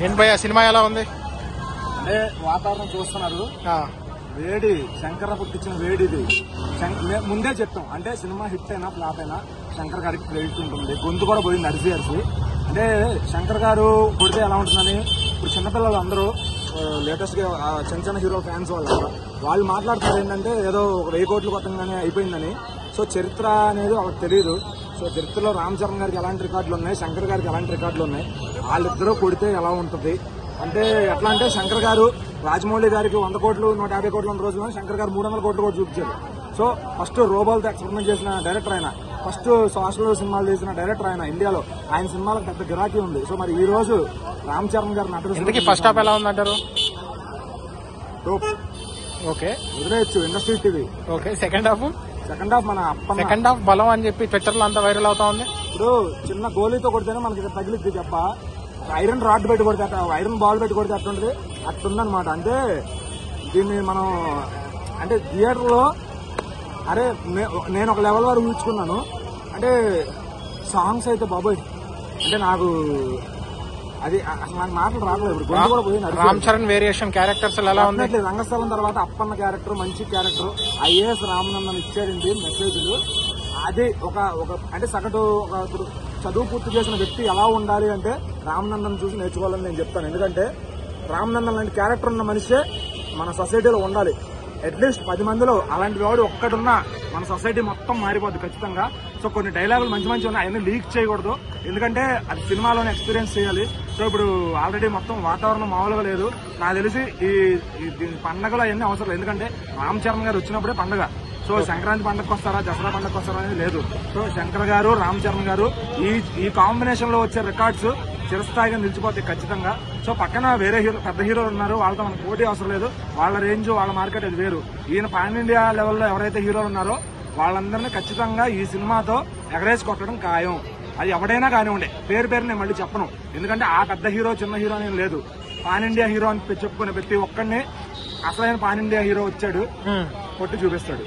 ఏంటి భయ్యా సినిమా ఎలా ఉంది? అంటే వాతావరణం చూస్తున్నారు, వేడి శంకర్ పుట్టించిన వేడి ఇది. ముందే చెప్తాం అంటే సినిమా హిట్ అయినా ఫ్లాప్ అయినా శంకర్ గారికి క్రెడిట్ ఉంటుంది. గొంతు కూడా పోయింది అరిసి అంటే శంకర్ గారు కొడితే ఎలా ఉంటుందని ఇప్పుడు చిన్నపిల్లలు అందరూ లేటెస్ట్ గా చిన్న చిన్న హీరో ఫ్యాన్స్ వాళ్ళు మాట్లాడుతారు ఏంటంటే ఏదో 1000 కోట్లు కొట్టంగానే అయిపోయిందని. సో చరిత్ర అనేది వాళ్ళకి తెలియదు. సో చరిత్రలో రామ్ చరణ్ గారికి ఎలాంటి రికార్డులు ఉన్నాయి, శంకర్ గారికి ఎలాంటి రికార్డులు ఉన్నాయి, వాళ్ళిద్దరూ కొడితే ఎలా ఉంటుంది అంటే ఎట్లా అంటే శంకర్ గారు రాజమౌళి గారికి 100 కోట్లు 150 కోట్లు ఉన్న రోజుల్లో శంకర్ గారు 300 కోట్లు కూడా చూపించారు. సో ఫస్ట్ రోబోల్తో ఎక్స్పెరిమెంట్ చేసిన డైరెక్టర్ ఆయన, ఫస్ట్ సోషల్ సినిమాలు చేసిన డైరెక్టర్ ఆయన. ఇండియాలో ఆయన సినిమాలకు పెద్ద గిరాకీ ఉంది. సో మరి ఈ రోజు రామ్ చరణ్ గారు నటుడు ఫస్ట్ హాఫ్ ఎలా ఉందంటారు? ఓకే వదిలేయచ్చు industry TV. Okay second half మన సెకండ్ హాఫ్ బలం అని చెప్పి ట్విట్టర్ లో అంతా వైరల్ అవుతా ఉంది. ఇప్పుడు చిన్న గోలీతో కొడితేనే మనకి తగిలిద్ది చెప్ప, ఐరన్ రాడ్ పెట్టి కొడితే ఐరన్ బాల్ పెట్టి కొడితే అట్టుంటది, అట్టుందనమాట. అంటే దీన్ని మనం అంటే థియేటర్లో అరే నేను ఒక లెవెల్ వరకు ఊహించుకున్నాను. అంటే సాంగ్స్ అయితే బాబోయ్ అంటే నాకు అది అసలు నాకు మాటలు రావట్లేదు. ఇప్పుడు గొంతు కూడా పోయింది. రామ్ చరణ్ వేరియేషన్ క్యారెక్టర్స్ ఎలా ఉంది? రంగస్థలం తర్వాత అప్పన్న క్యారెక్టర్ మంచి క్యారెక్టర్, ఐఏఎస్ రామనందన్ ఇచ్చారండి మెసేజ్లు. అది ఒక అంటే సగటు ఇప్పుడు చదువు పూర్తి చేసిన వ్యక్తి ఎలా ఉండాలి అంటే రామనందన్ చూసి నేర్చుకోవాలని నేను చెప్తాను. ఎందుకంటే రామనందన్ లాంటి క్యారెక్టర్ ఉన్న మనిషే మన సొసైటీలో ఉండాలి. అట్లీస్ట్ 10 మందిలో అలాంటి వాడు ఒక్కడున్నా మన సొసైటీ మొత్తం మారిపోద్ది ఖచ్చితంగా. సో కొన్ని డైలాగులు మంచి ఉన్నాయి, అవన్నీ లీక్ చేయకూడదు. ఎందుకంటే అది సినిమాలోనే ఎక్స్పీరియన్స్ చేయాలి. సో ఇప్పుడు ఆల్రెడీ మొత్తం వాతావరణం మామూలుగా లేదు. నాకు తెలిసి ఈ పండగలు అవన్నీ అవసరం. ఎందుకంటే రామ్ చరణ్ గారు వచ్చినప్పుడే పండుగ. సో సంక్రాంతి పండుగకు వస్తారా, దసరా పండుగకు వస్తారా అనేది లేదు. సో శంకర్ గారు రామ్ చరణ్ గారు ఈ కాంబినేషన్ లో వచ్చే రికార్డ్స్ చిరస్థాయిగా నిలిచిపోతాయి ఖచ్చితంగా. సో పక్కన వేరే పెద్ద హీరోలు ఉన్నారు, వాళ్ళతో మనకు పోటీ అవసరం లేదు. వాళ్ళ రేంజ్ వాళ్ళ మార్కెట్ అది వేరు. ఈయన పాన్ ఇండియా లెవెల్లో ఎవరైతే హీరోలు ఉన్నారో వాళ్ళందరినీ ఖచ్చితంగా ఈ సినిమాతో ఎగరేసి కొట్టడం ఖాయం. అది ఎవడైనా కానివ్వండి, పేరు నేను మళ్ళీ చెప్పను. ఎందుకంటే ఆ పెద్ద హీరో చిన్న హీరో అనేది లేదు. పాన్ ఇండియా హీరో అని చెప్పుకునే ప్రతి ఒక్కడిని అసలైన పాన్ ఇండియా హీరో వచ్చాడు, కొట్టి చూపిస్తాడు.